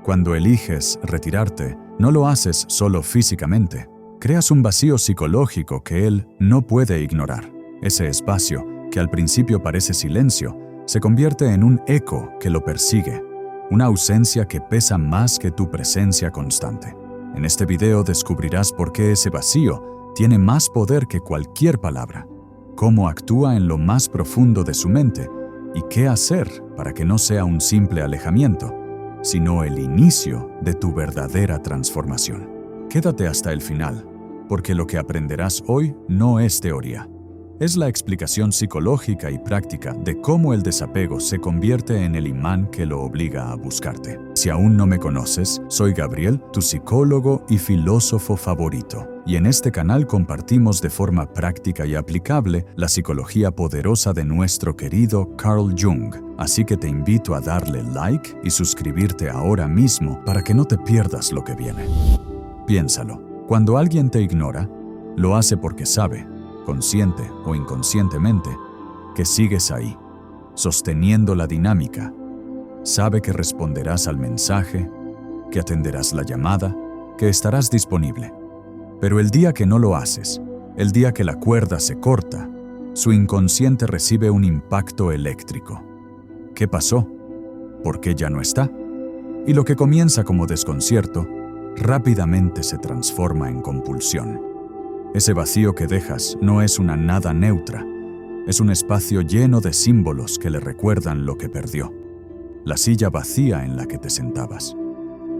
Cuando eliges retirarte, no lo haces solo físicamente. Creas un vacío psicológico que él no puede ignorar. Ese espacio, que al principio parece silencio, se convierte en un eco que lo persigue, una ausencia que pesa más que tu presencia constante. En este video descubrirás por qué ese vacío tiene más poder que cualquier palabra, cómo actúa en lo más profundo de su mente y qué hacer para que no sea un simple alejamiento, sino el inicio de tu verdadera transformación. Quédate hasta el final, porque lo que aprenderás hoy no es teoría. Es la explicación psicológica y práctica de cómo el desapego se convierte en el imán que lo obliga a buscarte. Si aún no me conoces, soy Gabriel, tu psicólogo y filósofo favorito. Y en este canal compartimos de forma práctica y aplicable la psicología poderosa de nuestro querido Carl Jung. Así que te invito a darle like y suscribirte ahora mismo para que no te pierdas lo que viene. Piénsalo. Cuando alguien te ignora, lo hace porque sabe, consciente o inconscientemente, que sigues ahí, sosteniendo la dinámica. Sabe que responderás al mensaje, que atenderás la llamada, que estarás disponible. Pero el día que no lo haces, el día que la cuerda se corta, su inconsciente recibe un impacto eléctrico. ¿Qué pasó? ¿Por qué ya no está? Y lo que comienza como desconcierto, rápidamente se transforma en compulsión. Ese vacío que dejas no es una nada neutra, es un espacio lleno de símbolos que le recuerdan lo que perdió. La silla vacía en la que te sentabas,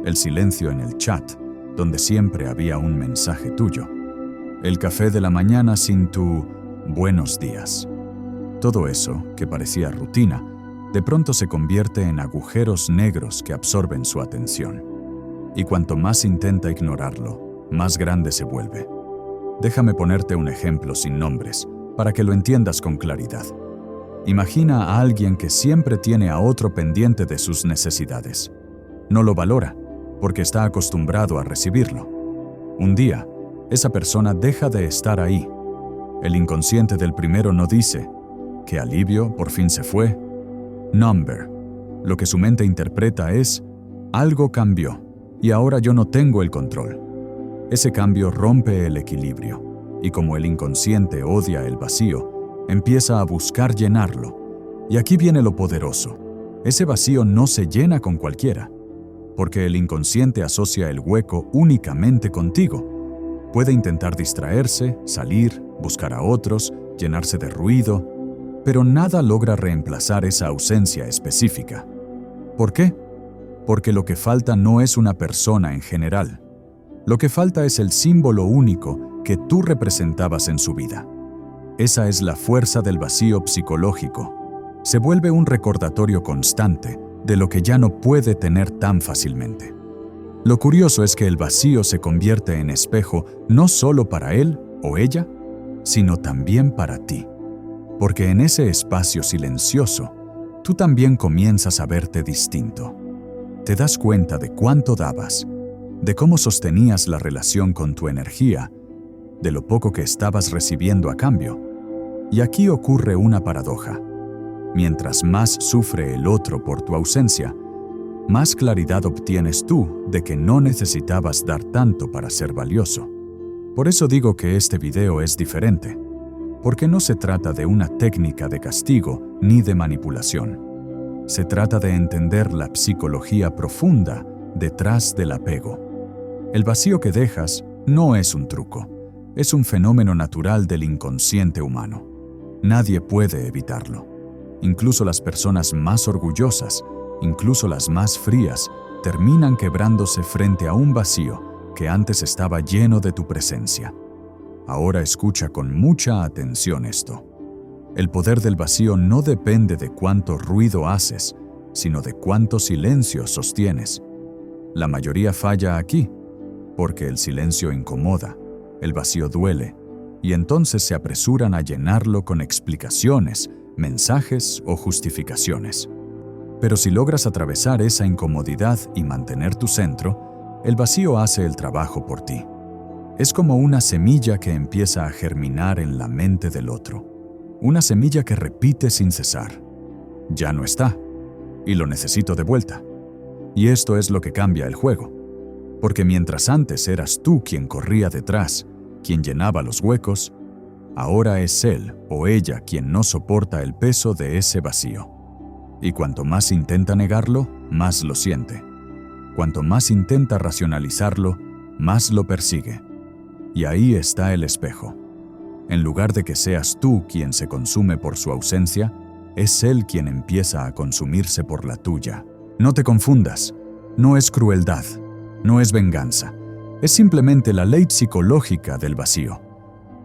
el silencio en el chat, donde siempre había un mensaje tuyo, el café de la mañana sin tu buenos días. Todo eso, que parecía rutina, de pronto se convierte en agujeros negros que absorben su atención. Y cuanto más intenta ignorarlo, más grande se vuelve. Déjame ponerte un ejemplo sin nombres, para que lo entiendas con claridad. Imagina a alguien que siempre tiene a otro pendiente de sus necesidades. No lo valora, porque está acostumbrado a recibirlo. Un día, esa persona deja de estar ahí. El inconsciente del primero no dice, «Qué alivio, por fin se fue». Number. Lo que su mente interpreta es, «Algo cambió, y ahora yo no tengo el control». Ese cambio rompe el equilibrio, y como el inconsciente odia el vacío, empieza a buscar llenarlo. Y aquí viene lo poderoso. Ese vacío no se llena con cualquiera, porque el inconsciente asocia el hueco únicamente contigo. Puede intentar distraerse, salir, buscar a otros, llenarse de ruido, pero nada logra reemplazar esa ausencia específica. ¿Por qué? Porque lo que falta no es una persona en general. Lo que falta es el símbolo único que tú representabas en su vida. Esa es la fuerza del vacío psicológico. Se vuelve un recordatorio constante de lo que ya no puede tener tan fácilmente. Lo curioso es que el vacío se convierte en espejo no solo para él o ella, sino también para ti. Porque en ese espacio silencioso, tú también comienzas a verte distinto. Te das cuenta de cuánto dabas, de cómo sostenías la relación con tu energía, de lo poco que estabas recibiendo a cambio. Y aquí ocurre una paradoja. Mientras más sufre el otro por tu ausencia, más claridad obtienes tú de que no necesitabas dar tanto para ser valioso. Por eso digo que este video es diferente, porque no se trata de una técnica de castigo ni de manipulación. Se trata de entender la psicología profunda detrás del apego. El vacío que dejas no es un truco, es un fenómeno natural del inconsciente humano. Nadie puede evitarlo. Incluso las personas más orgullosas, incluso las más frías, terminan quebrándose frente a un vacío que antes estaba lleno de tu presencia. Ahora escucha con mucha atención esto. El poder del vacío no depende de cuánto ruido haces, sino de cuánto silencio sostienes. La mayoría falla aquí, porque el silencio incomoda, el vacío duele, y entonces se apresuran a llenarlo con explicaciones, mensajes o justificaciones. Pero si logras atravesar esa incomodidad y mantener tu centro, el vacío hace el trabajo por ti. Es como una semilla que empieza a germinar en la mente del otro. Una semilla que repite sin cesar. Ya no está, y lo necesito de vuelta. Y esto es lo que cambia el juego. Porque mientras antes eras tú quien corría detrás, quien llenaba los huecos, ahora es él o ella quien no soporta el peso de ese vacío. Y cuanto más intenta negarlo, más lo siente. Cuanto más intenta racionalizarlo, más lo persigue. Y ahí está el espejo. En lugar de que seas tú quien se consume por su ausencia, es él quien empieza a consumirse por la tuya. No te confundas, no es crueldad, no es venganza, es simplemente la ley psicológica del vacío.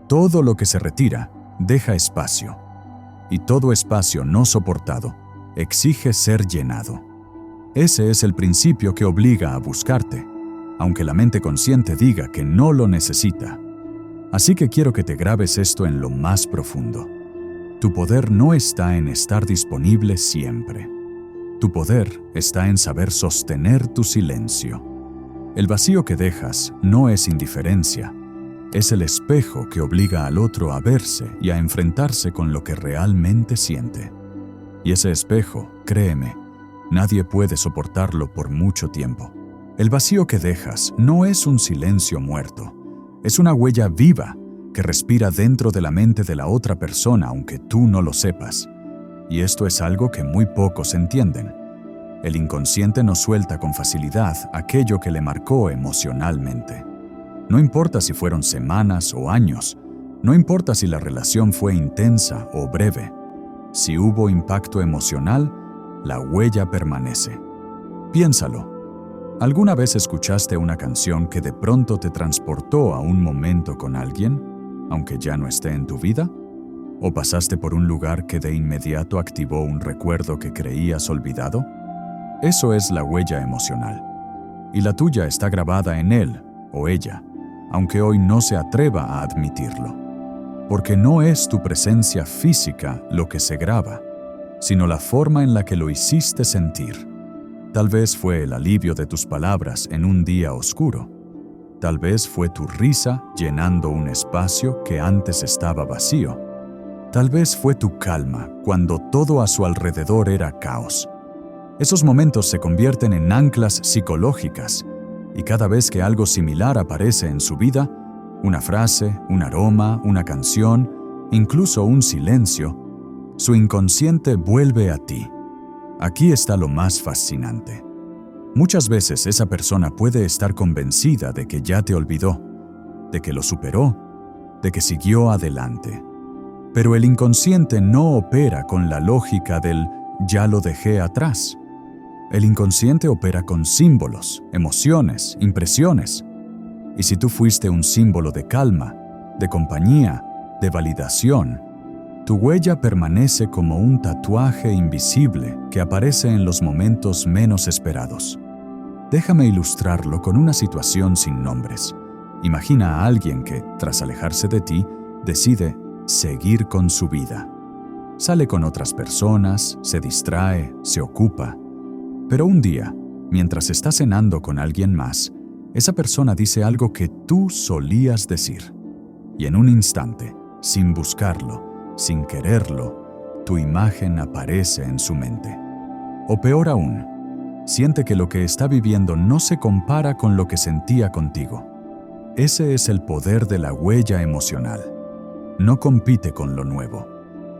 Todo lo que se retira deja espacio, y todo espacio no soportado exige ser llenado. Ese es el principio que obliga a buscarte, aunque la mente consciente diga que no lo necesita. Así que quiero que te grabes esto en lo más profundo. Tu poder no está en estar disponible siempre. Tu poder está en saber sostener tu silencio. El vacío que dejas no es indiferencia, es el espejo que obliga al otro a verse y a enfrentarse con lo que realmente siente. Y ese espejo, créeme, nadie puede soportarlo por mucho tiempo. El vacío que dejas no es un silencio muerto, es una huella viva que respira dentro de la mente de la otra persona aunque tú no lo sepas. Y esto es algo que muy pocos entienden. El inconsciente no suelta con facilidad aquello que le marcó emocionalmente. No importa si fueron semanas o años, no importa si la relación fue intensa o breve. Si hubo impacto emocional, la huella permanece. Piénsalo. ¿Alguna vez escuchaste una canción que de pronto te transportó a un momento con alguien, aunque ya no esté en tu vida? ¿O pasaste por un lugar que de inmediato activó un recuerdo que creías olvidado? Eso es la huella emocional. Y la tuya está grabada en él o ella, aunque hoy no se atreva a admitirlo. Porque no es tu presencia física lo que se graba, sino la forma en la que lo hiciste sentir. Tal vez fue el alivio de tus palabras en un día oscuro. Tal vez fue tu risa llenando un espacio que antes estaba vacío. Tal vez fue tu calma cuando todo a su alrededor era caos. Esos momentos se convierten en anclas psicológicas, y cada vez que algo similar aparece en su vida, una frase, un aroma, una canción, incluso un silencio, su inconsciente vuelve a ti. Aquí está lo más fascinante. Muchas veces esa persona puede estar convencida de que ya te olvidó, de que lo superó, de que siguió adelante. Pero el inconsciente no opera con la lógica del «ya lo dejé atrás». El inconsciente opera con símbolos, emociones, impresiones. Y si tú fuiste un símbolo de calma, de compañía, de validación, tu huella permanece como un tatuaje invisible que aparece en los momentos menos esperados. Déjame ilustrarlo con una situación sin nombres. Imagina a alguien que, tras alejarse de ti, decide seguir con su vida. Sale con otras personas, se distrae, se ocupa. Pero un día, mientras está cenando con alguien más, esa persona dice algo que tú solías decir. Y en un instante, sin buscarlo, sin quererlo, tu imagen aparece en su mente. O peor aún, siente que lo que está viviendo no se compara con lo que sentía contigo. Ese es el poder de la huella emocional. No compite con lo nuevo.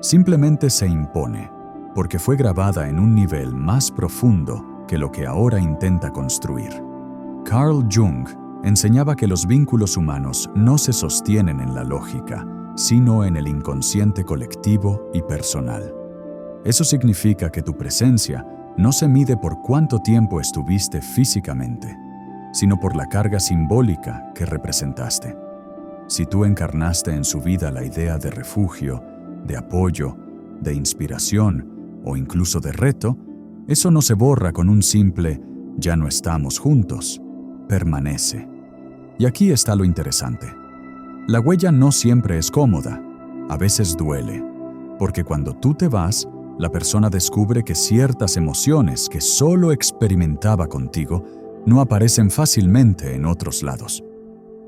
Simplemente se impone, porque fue grabada en un nivel más profundo que lo que ahora intenta construir. Carl Jung enseñaba que los vínculos humanos no se sostienen en la lógica, sino en el inconsciente colectivo y personal. Eso significa que tu presencia no se mide por cuánto tiempo estuviste físicamente, sino por la carga simbólica que representaste. Si tú encarnaste en su vida la idea de refugio, de apoyo, de inspiración o incluso de reto, eso no se borra con un simple «ya no estamos juntos», permanece. Y aquí está lo interesante. La huella no siempre es cómoda, a veces duele, porque cuando tú te vas, la persona descubre que ciertas emociones que solo experimentaba contigo no aparecen fácilmente en otros lados.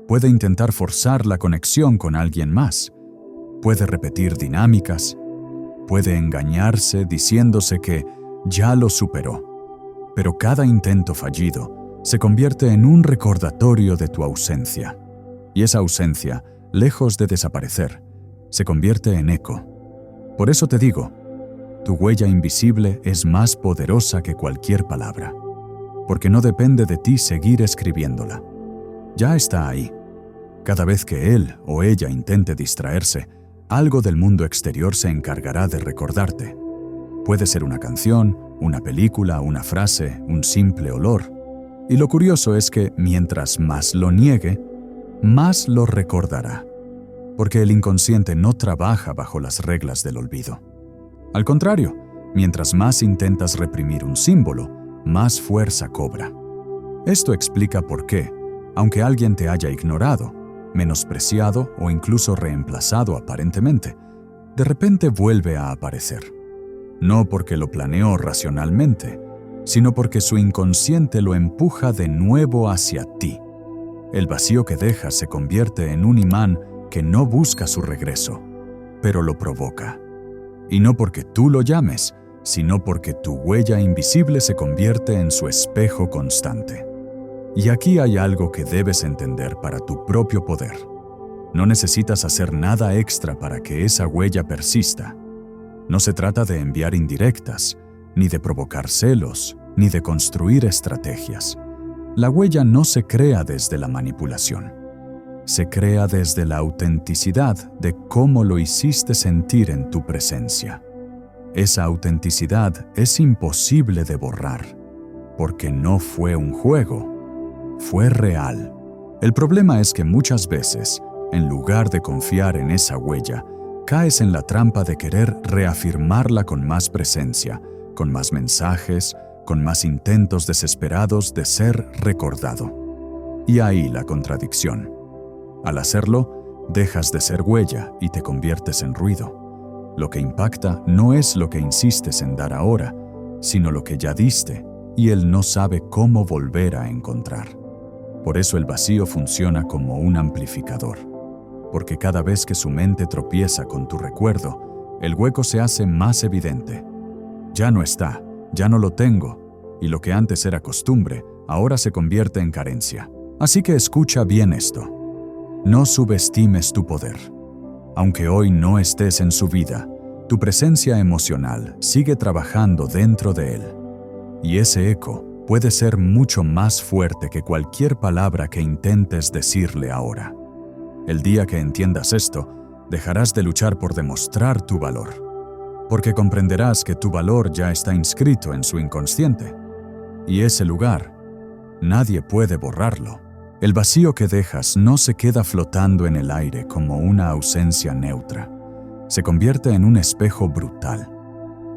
Puede intentar forzar la conexión con alguien más, puede repetir dinámicas, puede engañarse diciéndose que ya lo superó. Pero cada intento fallido se convierte en un recordatorio de tu ausencia. Y esa ausencia, lejos de desaparecer, se convierte en eco. Por eso te digo, tu huella invisible es más poderosa que cualquier palabra, porque no depende de ti seguir escribiéndola. Ya está ahí. Cada vez que él o ella intente distraerse, algo del mundo exterior se encargará de recordarte. Puede ser una canción, una película, una frase, un simple olor. Y lo curioso es que mientras más lo niegue, más lo recordará, porque el inconsciente no trabaja bajo las reglas del olvido. Al contrario, mientras más intentas reprimir un símbolo, más fuerza cobra. Esto explica por qué, aunque alguien te haya ignorado, menospreciado o incluso reemplazado aparentemente, de repente vuelve a aparecer. No porque lo planeó racionalmente, sino porque su inconsciente lo empuja de nuevo hacia ti. El vacío que dejas se convierte en un imán que no busca su regreso, pero lo provoca. Y no porque tú lo llames, sino porque tu huella invisible se convierte en su espejo constante. Y aquí hay algo que debes entender para tu propio poder. No necesitas hacer nada extra para que esa huella persista. No se trata de enviar indirectas, ni de provocar celos, ni de construir estrategias. La huella no se crea desde la manipulación. Se crea desde la autenticidad de cómo lo hiciste sentir en tu presencia. Esa autenticidad es imposible de borrar, porque no fue un juego, fue real. El problema es que muchas veces, en lugar de confiar en esa huella, caes en la trampa de querer reafirmarla con más presencia, con más mensajes, con más intentos desesperados de ser recordado. Y ahí la contradicción. Al hacerlo, dejas de ser huella y te conviertes en ruido. Lo que impacta no es lo que insistes en dar ahora, sino lo que ya diste, y él no sabe cómo volver a encontrar. Por eso el vacío funciona como un amplificador, porque cada vez que su mente tropieza con tu recuerdo, el hueco se hace más evidente. Ya no está, ya no lo tengo, y lo que antes era costumbre, ahora se convierte en carencia. Así que escucha bien esto. No subestimes tu poder. Aunque hoy no estés en su vida, tu presencia emocional sigue trabajando dentro de él. Y ese eco puede ser mucho más fuerte que cualquier palabra que intentes decirle ahora. El día que entiendas esto, dejarás de luchar por demostrar tu valor, porque comprenderás que tu valor ya está inscrito en su inconsciente. Y ese lugar, nadie puede borrarlo. El vacío que dejas no se queda flotando en el aire como una ausencia neutra. Se convierte en un espejo brutal.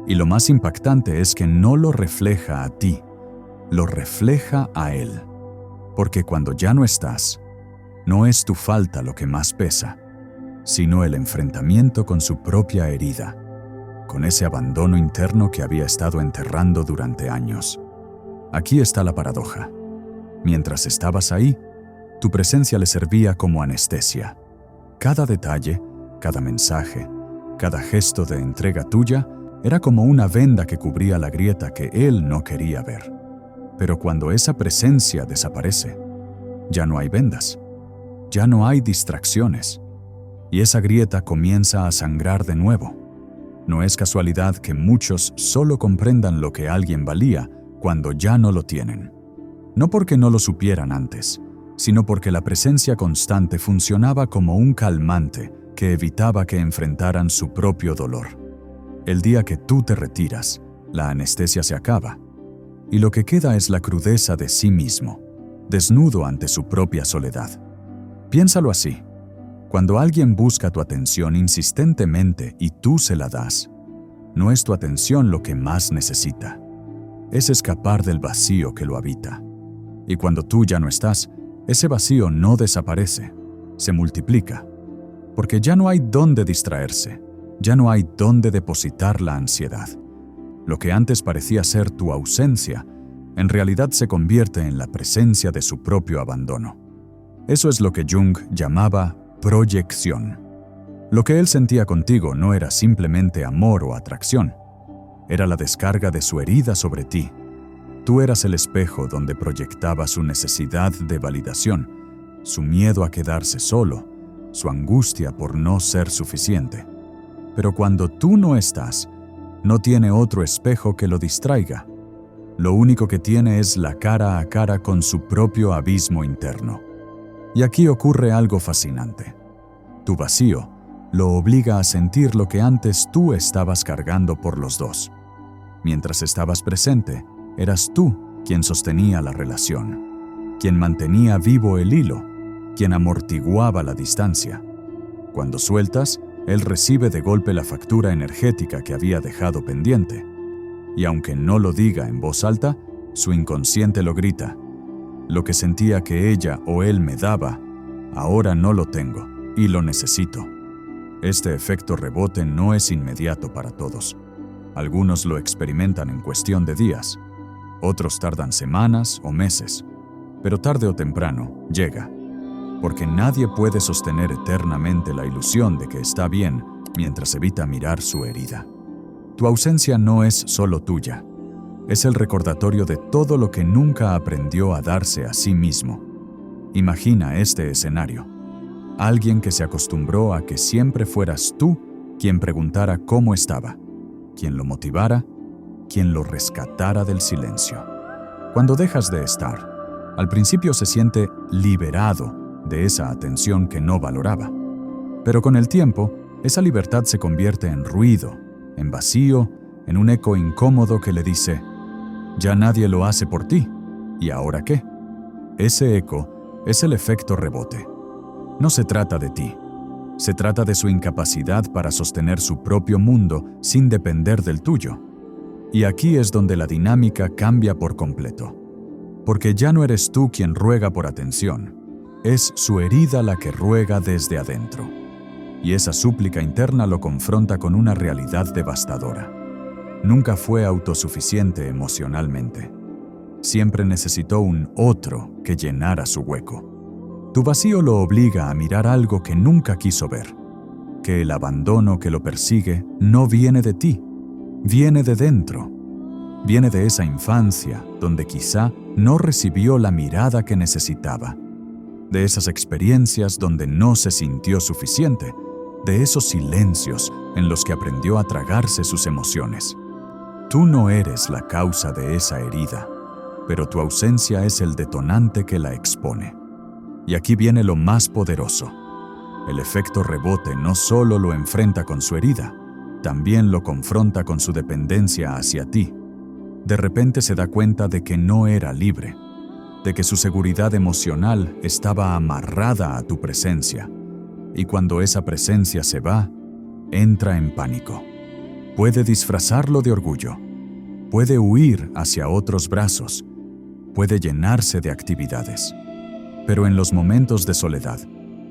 Y lo más impactante es que no lo refleja a ti, lo refleja a él. Porque cuando ya no estás, no es tu falta lo que más pesa, sino el enfrentamiento con su propia herida, con ese abandono interno que había estado enterrando durante años. Aquí está la paradoja. Mientras estabas ahí, tu presencia le servía como anestesia. Cada detalle, cada mensaje, cada gesto de entrega tuya era como una venda que cubría la grieta que él no quería ver. Pero cuando esa presencia desaparece, ya no hay vendas, ya no hay distracciones, y esa grieta comienza a sangrar de nuevo. No es casualidad que muchos solo comprendan lo que alguien valía cuando ya no lo tienen. No porque no lo supieran antes, sino porque la presencia constante funcionaba como un calmante que evitaba que enfrentaran su propio dolor. El día que tú te retiras, la anestesia se acaba, y lo que queda es la crudeza de sí mismo, desnudo ante su propia soledad. Piénsalo así. Cuando alguien busca tu atención insistentemente y tú se la das, no es tu atención lo que más necesita. Es escapar del vacío que lo habita. Y cuando tú ya no estás, ese vacío no desaparece, se multiplica. Porque ya no hay dónde distraerse, ya no hay dónde depositar la ansiedad. Lo que antes parecía ser tu ausencia, en realidad se convierte en la presencia de su propio abandono. Eso es lo que Jung llamaba proyección. Lo que él sentía contigo no era simplemente amor o atracción, era la descarga de su herida sobre ti. Tú eras el espejo donde proyectaba su necesidad de validación, su miedo a quedarse solo, su angustia por no ser suficiente. Pero cuando tú no estás, no tiene otro espejo que lo distraiga. Lo único que tiene es la cara a cara con su propio abismo interno. Y aquí ocurre algo fascinante. Tu vacío lo obliga a sentir lo que antes tú estabas cargando por los dos. Mientras estabas presente, eras tú quien sostenía la relación, quien mantenía vivo el hilo, quien amortiguaba la distancia. Cuando sueltas, él recibe de golpe la factura energética que había dejado pendiente. Y aunque no lo diga en voz alta, su inconsciente lo grita. Lo que sentía que ella o él me daba, ahora no lo tengo y lo necesito. Este efecto rebote no es inmediato para todos. Algunos lo experimentan en cuestión de días, otros tardan semanas o meses, pero tarde o temprano llega, porque nadie puede sostener eternamente la ilusión de que está bien mientras evita mirar su herida. Tu ausencia no es solo tuya, es el recordatorio de todo lo que nunca aprendió a darse a sí mismo. Imagina este escenario. Alguien que se acostumbró a que siempre fueras tú quien preguntara cómo estaba, quien lo motivara, quien lo rescatara del silencio. Cuando dejas de estar, al principio se siente liberado de esa atención que no valoraba. Pero con el tiempo, esa libertad se convierte en ruido, en vacío, en un eco incómodo que le dice, ya nadie lo hace por ti, ¿y ahora qué? Ese eco es el efecto rebote. No se trata de ti, se trata de su incapacidad para sostener su propio mundo sin depender del tuyo. Y aquí es donde la dinámica cambia por completo. Porque ya no eres tú quien ruega por atención, es su herida la que ruega desde adentro. Y esa súplica interna lo confronta con una realidad devastadora. Nunca fue autosuficiente emocionalmente. Siempre necesitó un otro que llenara su hueco. Tu vacío lo obliga a mirar algo que nunca quiso ver, que el abandono que lo persigue no viene de ti, viene de dentro. Viene de esa infancia donde quizá no recibió la mirada que necesitaba, de esas experiencias donde no se sintió suficiente, de esos silencios en los que aprendió a tragarse sus emociones. Tú no eres la causa de esa herida, pero tu ausencia es el detonante que la expone. Y aquí viene lo más poderoso. El efecto rebote no solo lo enfrenta con su herida, también lo confronta con su dependencia hacia ti. De repente se da cuenta de que no era libre, de que su seguridad emocional estaba amarrada a tu presencia. Y cuando esa presencia se va, entra en pánico. Puede disfrazarlo de orgullo, puede huir hacia otros brazos, puede llenarse de actividades. Pero en los momentos de soledad,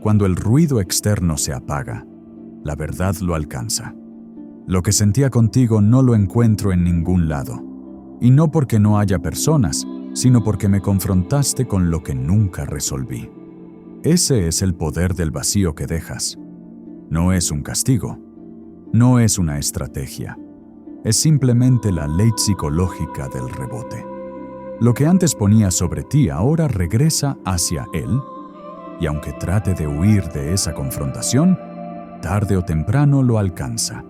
cuando el ruido externo se apaga, la verdad lo alcanza. Lo que sentía contigo no lo encuentro en ningún lado. Y no porque no haya personas, sino porque me confrontaste con lo que nunca resolví. Ese es el poder del vacío que dejas. No es un castigo, no es una estrategia. Es simplemente la ley psicológica del rebote. Lo que antes ponía sobre ti ahora regresa hacia él, y aunque trate de huir de esa confrontación, tarde o temprano lo alcanza.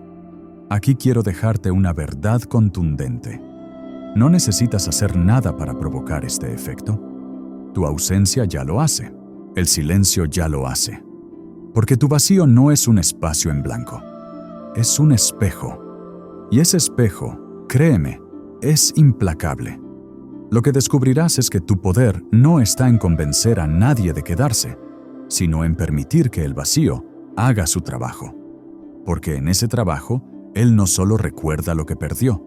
Aquí quiero dejarte una verdad contundente. No necesitas hacer nada para provocar este efecto. Tu ausencia ya lo hace, el silencio ya lo hace. Porque tu vacío no es un espacio en blanco, es un espejo. Y ese espejo, créeme, es implacable. Lo que descubrirás es que tu poder no está en convencer a nadie de quedarse, sino en permitir que el vacío haga su trabajo. Porque en ese trabajo, él no solo recuerda lo que perdió,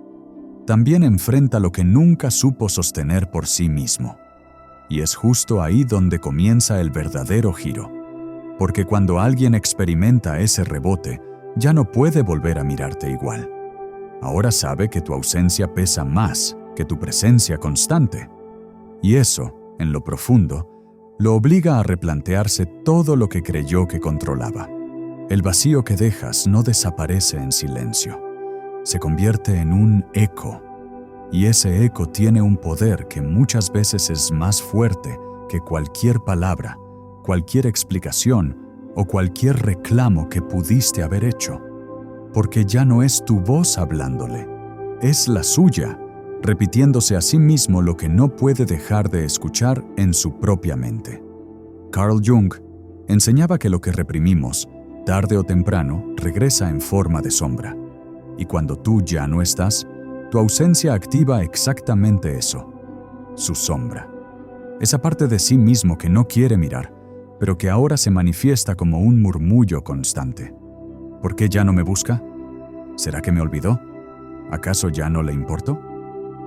también enfrenta lo que nunca supo sostener por sí mismo. Y es justo ahí donde comienza el verdadero giro. Porque cuando alguien experimenta ese rebote, ya no puede volver a mirarte igual. Ahora sabe que tu ausencia pesa más que tu presencia constante. Y eso, en lo profundo, lo obliga a replantearse todo lo que creyó que controlaba. El vacío que dejas no desaparece en silencio. Se convierte en un eco. Y ese eco tiene un poder que muchas veces es más fuerte que cualquier palabra, cualquier explicación o cualquier reclamo que pudiste haber hecho. Porque ya no es tu voz hablándole, es la suya, repitiéndose a sí mismo lo que no puede dejar de escuchar en su propia mente. Carl Jung enseñaba que lo que reprimimos, tarde o temprano, regresa en forma de sombra. Y cuando tú ya no estás, tu ausencia activa exactamente eso, su sombra. Esa parte de sí mismo que no quiere mirar, pero que ahora se manifiesta como un murmullo constante. ¿Por qué ya no me busca? ¿Será que me olvidó? ¿Acaso ya no le importo?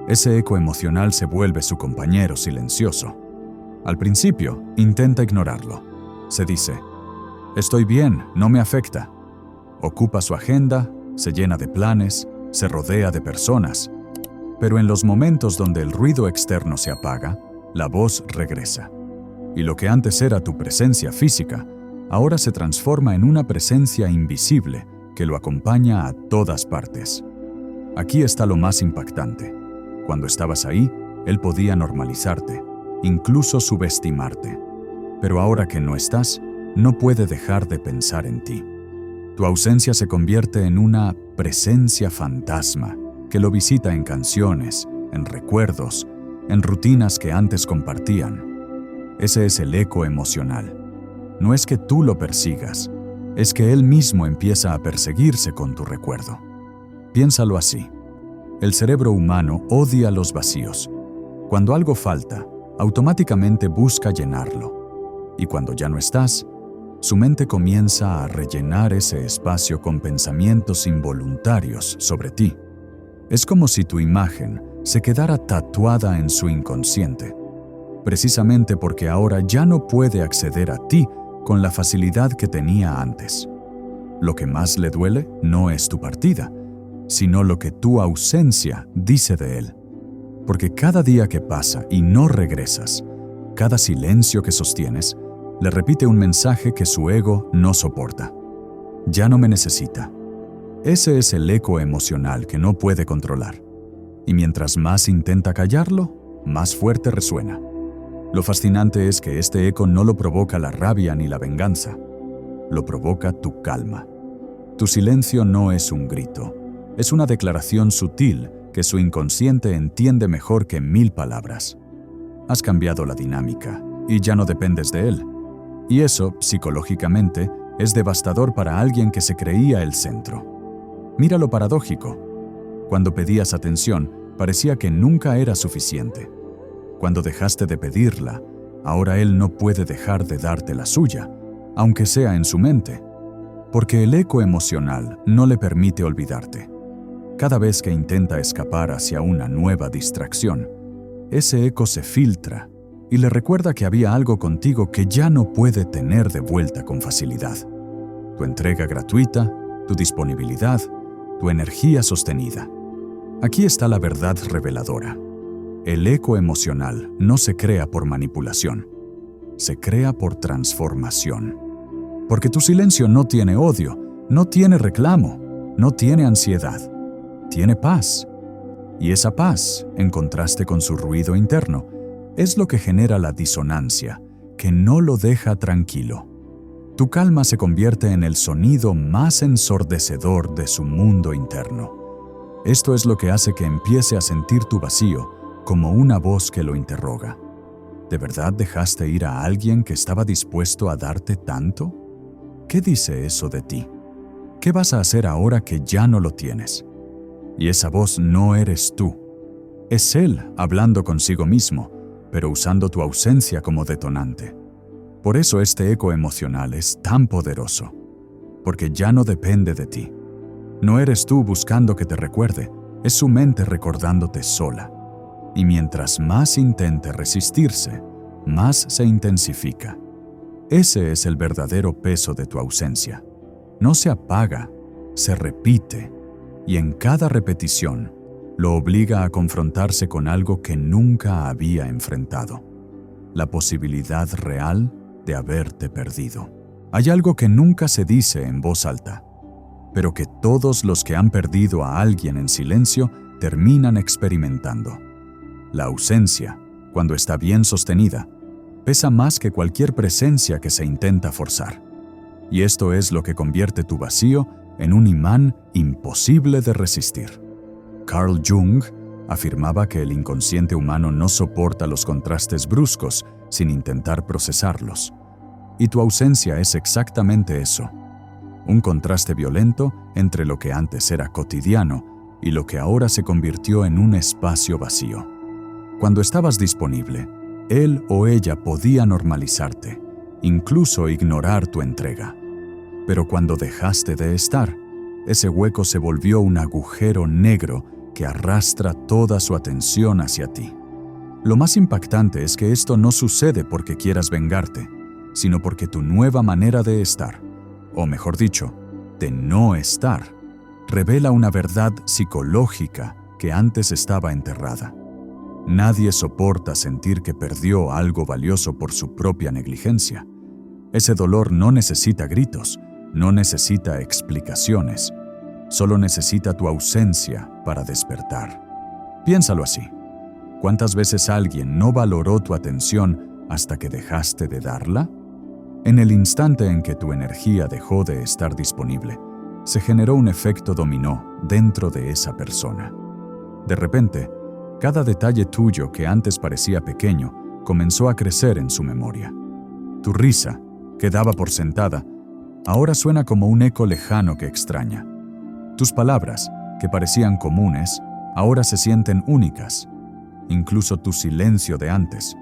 Ese eco emocional se vuelve su compañero silencioso. Al principio, intenta ignorarlo. Se dice, estoy bien, no me afecta. Ocupa su agenda, se llena de planes, se rodea de personas. Pero en los momentos donde el ruido externo se apaga, la voz regresa. Y lo que antes era tu presencia física, ahora se transforma en una presencia invisible que lo acompaña a todas partes. Aquí está lo más impactante. Cuando estabas ahí, él podía normalizarte, incluso subestimarte. Pero ahora que no estás, no puede dejar de pensar en ti. Tu ausencia se convierte en una presencia fantasma que lo visita en canciones, en recuerdos, en rutinas que antes compartían. Ese es el eco emocional. No es que tú lo persigas, es que él mismo empieza a perseguirse con tu recuerdo. Piénsalo así. El cerebro humano odia los vacíos. Cuando algo falta, automáticamente busca llenarlo. Y cuando ya no estás, su mente comienza a rellenar ese espacio con pensamientos involuntarios sobre ti. Es como si tu imagen se quedara tatuada en su inconsciente, precisamente porque ahora ya no puede acceder a ti con la facilidad que tenía antes. Lo que más le duele no es tu partida, sino lo que tu ausencia dice de él. Porque cada día que pasa y no regresas, cada silencio que sostienes, le repite un mensaje que su ego no soporta. Ya no me necesita. Ese es el eco emocional que no puede controlar. Y mientras más intenta callarlo, más fuerte resuena. Lo fascinante es que este eco no lo provoca la rabia ni la venganza. Lo provoca tu calma. Tu silencio no es un grito. Es una declaración sutil que su inconsciente entiende mejor que 1000 palabras. Has cambiado la dinámica y ya no dependes de él. Y eso, psicológicamente, es devastador para alguien que se creía el centro. Mira lo paradójico. Cuando pedías atención, parecía que nunca era suficiente. Cuando dejaste de pedirla, ahora él no puede dejar de darte la suya, aunque sea en su mente. Porque el eco emocional no le permite olvidarte. Cada vez que intenta escapar hacia una nueva distracción, ese eco se filtra y le recuerda que había algo contigo que ya no puede tener de vuelta con facilidad. Tu entrega gratuita, tu disponibilidad, tu energía sostenida. Aquí está la verdad reveladora. El eco emocional no se crea por manipulación, se crea por transformación. Porque tu silencio no tiene odio, no tiene reclamo, no tiene ansiedad, tiene paz. Y esa paz, en contraste con su ruido interno, es lo que genera la disonancia, que no lo deja tranquilo. Tu calma se convierte en el sonido más ensordecedor de su mundo interno. Esto es lo que hace que empiece a sentir tu vacío como una voz que lo interroga. ¿De verdad dejaste ir a alguien que estaba dispuesto a darte tanto? ¿Qué dice eso de ti? ¿Qué vas a hacer ahora que ya no lo tienes? Y esa voz no eres tú. Es él hablando consigo mismo, pero usando tu ausencia como detonante. Por eso este eco emocional es tan poderoso, porque ya no depende de ti. No eres tú buscando que te recuerde, es su mente recordándote sola. Y mientras más intente resistirse, más se intensifica. Ese es el verdadero peso de tu ausencia. No se apaga, se repite, y en cada repetición lo obliga a confrontarse con algo que nunca había enfrentado: la posibilidad real de haberte perdido. Hay algo que nunca se dice en voz alta, pero que todos los que han perdido a alguien en silencio terminan experimentando. La ausencia, cuando está bien sostenida, pesa más que cualquier presencia que se intenta forzar. Y esto es lo que convierte tu vacío en un imán imposible de resistir. Carl Jung afirmaba que el inconsciente humano no soporta los contrastes bruscos sin intentar procesarlos. Y tu ausencia es exactamente eso. Un contraste violento entre lo que antes era cotidiano y lo que ahora se convirtió en un espacio vacío. Cuando estabas disponible, él o ella podía normalizarte, incluso ignorar tu entrega. Pero cuando dejaste de estar, ese hueco se volvió un agujero negro que arrastra toda su atención hacia ti. Lo más impactante es que esto no sucede porque quieras vengarte, sino porque tu nueva manera de estar, o mejor dicho, de no estar, revela una verdad psicológica que antes estaba enterrada. Nadie soporta sentir que perdió algo valioso por su propia negligencia. Ese dolor no necesita gritos, no necesita explicaciones, solo necesita tu ausencia para despertar. Piénsalo así. ¿Cuántas veces alguien no valoró tu atención hasta que dejaste de darla? En el instante en que tu energía dejó de estar disponible, se generó un efecto dominó dentro de esa persona. De repente, cada detalle tuyo que antes parecía pequeño comenzó a crecer en su memoria. Tu risa, que daba por sentada, ahora suena como un eco lejano que extraña. Tus palabras, que parecían comunes, ahora se sienten únicas. Incluso tu silencio de antes,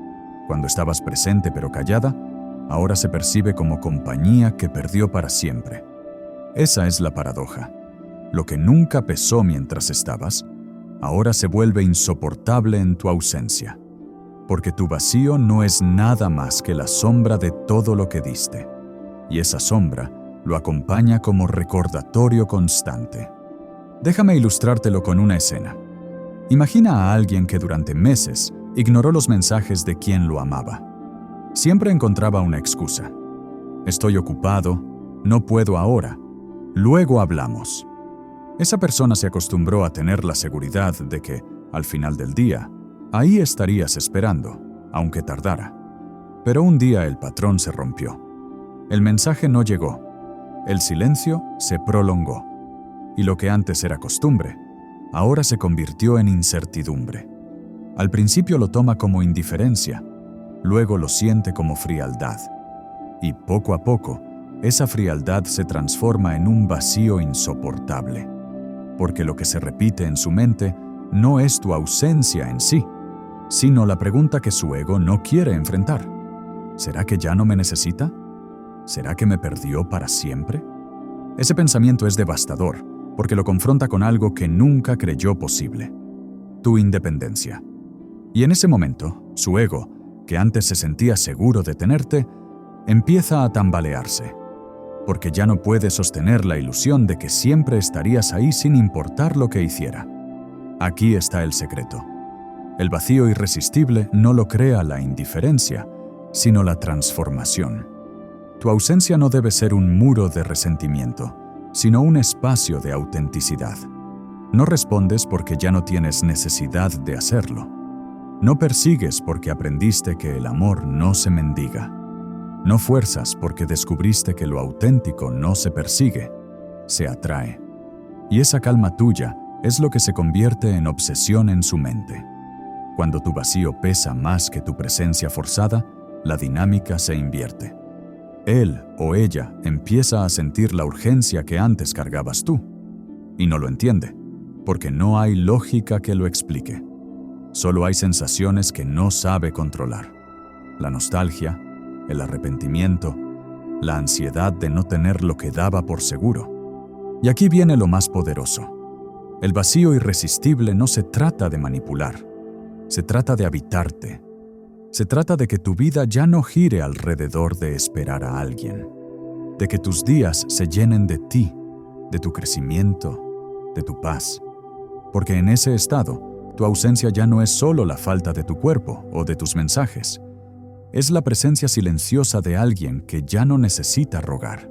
cuando estabas presente pero callada, ahora se percibe como compañía que perdió para siempre. Esa es la paradoja. Lo que nunca pesó mientras estabas, ahora se vuelve insoportable en tu ausencia, porque tu vacío no es nada más que la sombra de todo lo que diste, y esa sombra lo acompaña como recordatorio constante. Déjame ilustrártelo con una escena. Imagina a alguien que durante meses ignoró los mensajes de quien lo amaba. Siempre encontraba una excusa. Estoy ocupado, no puedo ahora, luego hablamos. Esa persona se acostumbró a tener la seguridad de que, al final del día, ahí estarías esperando, aunque tardara. Pero un día el patrón se rompió. El mensaje no llegó. El silencio se prolongó. Y lo que antes era costumbre, ahora se convirtió en incertidumbre. Al principio lo toma como indiferencia, luego lo siente como frialdad. Y poco a poco, esa frialdad se transforma en un vacío insoportable. Porque lo que se repite en su mente no es tu ausencia en sí, sino la pregunta que su ego no quiere enfrentar. ¿Será que ya no me necesita? ¿Será que me perdió para siempre? Ese pensamiento es devastador, porque lo confronta con algo que nunca creyó posible: tu independencia. Y en ese momento, su ego, que antes se sentía seguro de tenerte, empieza a tambalearse, porque ya no puede sostener la ilusión de que siempre estarías ahí sin importar lo que hiciera. Aquí está el secreto. El vacío irresistible no lo crea la indiferencia, sino la transformación. Tu ausencia no debe ser un muro de resentimiento, sino un espacio de autenticidad. No respondes porque ya no tienes necesidad de hacerlo. No persigues porque aprendiste que el amor no se mendiga. No fuerzas porque descubriste que lo auténtico no se persigue, se atrae. Y esa calma tuya es lo que se convierte en obsesión en su mente. Cuando tu vacío pesa más que tu presencia forzada, la dinámica se invierte. Él o ella empieza a sentir la urgencia que antes cargabas tú. Y no lo entiende, porque no hay lógica que lo explique. Solo hay sensaciones que no sabe controlar. La nostalgia, el arrepentimiento, la ansiedad de no tener lo que daba por seguro. Y aquí viene lo más poderoso. El vacío irresistible no se trata de manipular, se trata de habitarte. Se trata de que tu vida ya no gire alrededor de esperar a alguien, de que tus días se llenen de ti, de tu crecimiento, de tu paz. Porque en ese estado, tu ausencia ya no es solo la falta de tu cuerpo o de tus mensajes. Es la presencia silenciosa de alguien que ya no necesita rogar.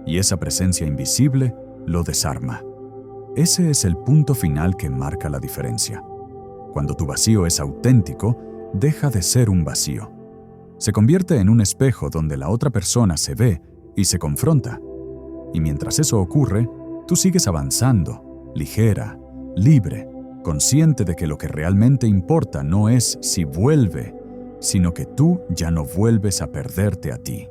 Y esa presencia invisible lo desarma. Ese es el punto final que marca la diferencia. Cuando tu vacío es auténtico, deja de ser un vacío. Se convierte en un espejo donde la otra persona se ve y se confronta. Y mientras eso ocurre, tú sigues avanzando, ligera, libre, consciente de que lo que realmente importa no es si vuelve, sino que tú ya no vuelves a perderte a ti.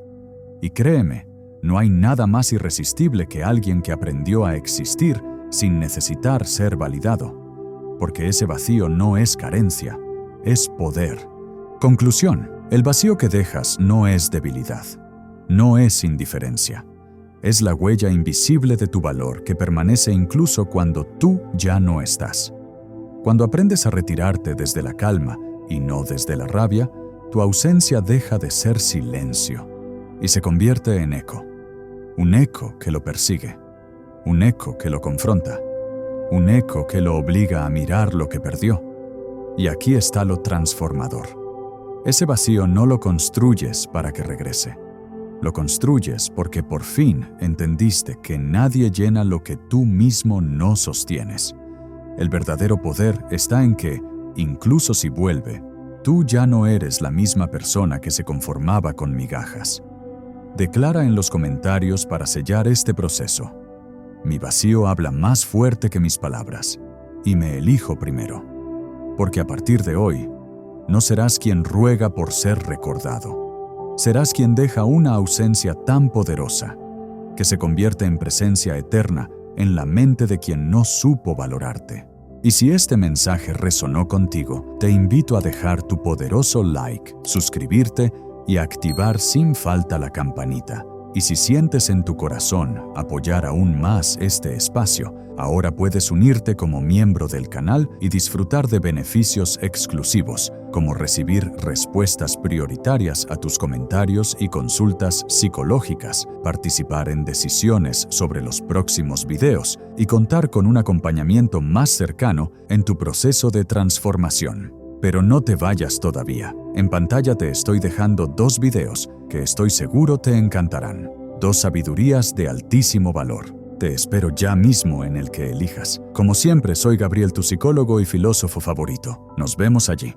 Y créeme, no hay nada más irresistible que alguien que aprendió a existir sin necesitar ser validado, porque ese vacío no es carencia, es poder. Conclusión, el vacío que dejas no es debilidad, no es indiferencia. Es la huella invisible de tu valor que permanece incluso cuando tú ya no estás. Cuando aprendes a retirarte desde la calma y no desde la rabia, tu ausencia deja de ser silencio y se convierte en eco. Un eco que lo persigue, un eco que lo confronta, un eco que lo obliga a mirar lo que perdió. Y aquí está lo transformador. Ese vacío no lo construyes para que regrese. Lo construyes porque por fin entendiste que nadie llena lo que tú mismo no sostienes. El verdadero poder está en que, incluso si vuelve, tú ya no eres la misma persona que se conformaba con migajas. Declara en los comentarios para sellar este proceso: mi vacío habla más fuerte que mis palabras, y me elijo primero. Porque a partir de hoy, no serás quien ruega por ser recordado. Serás quien deja una ausencia tan poderosa que se convierte en presencia eterna en la mente de quien no supo valorarte. Y si este mensaje resonó contigo, te invito a dejar tu poderoso like, suscribirte y activar sin falta la campanita. Y si sientes en tu corazón apoyar aún más este espacio, ahora puedes unirte como miembro del canal y disfrutar de beneficios exclusivos, como recibir respuestas prioritarias a tus comentarios y consultas psicológicas, participar en decisiones sobre los próximos videos y contar con un acompañamiento más cercano en tu proceso de transformación. Pero no te vayas todavía. En pantalla te estoy dejando 2 videos que estoy seguro te encantarán. 2 sabidurías de altísimo valor. Te espero ya mismo en el que elijas. Como siempre, soy Gabriel, tu psicólogo y filósofo favorito. Nos vemos allí.